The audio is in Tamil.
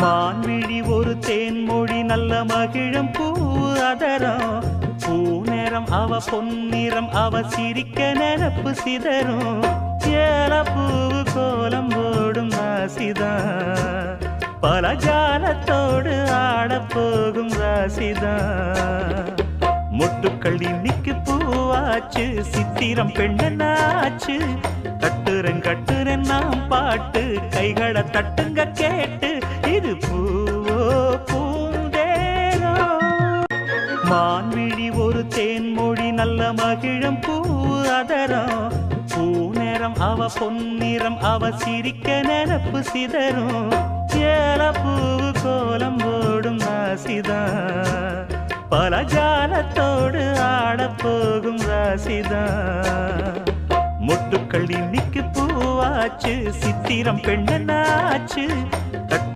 மான்விழி ஒரு தேன்மொழி நல்ல மகிழம் பூ அதரம் பூநேரம் அவ பொன்னிறம் அவ சிரிக்க நினப்பு சிதறும் ஏல பூவு கோலம் போடும் ராசிதான் பல ஜாலத்தோடு ஆடப்போகும் ராசிதான் முட்டுக்கள் இன்னைக்கு பூவாச்சு சித்திரம் பெண்ணாச்சு கட்டுறன் நாம் பாட்டு கைகளை தட்டுங்க கேட்டு இது பூவோ பூந்தேனோ மான்விழி ஒரு தேன்மொழி நல்ல மகிழம் பூ அதரம் பூநேரம் அவ பொன்னிறம் அவ சிரிக்க நினப்பு சிதறும் ஏல பூவு கோலம் போடும் ராசிதான் பல ஜாலத்தோடு ஆடப்போகும் ராசிதான் முட்டுக்கள் இன்னைக்கு பூவாச்சு சித்திரம் பெண்ணாச்சு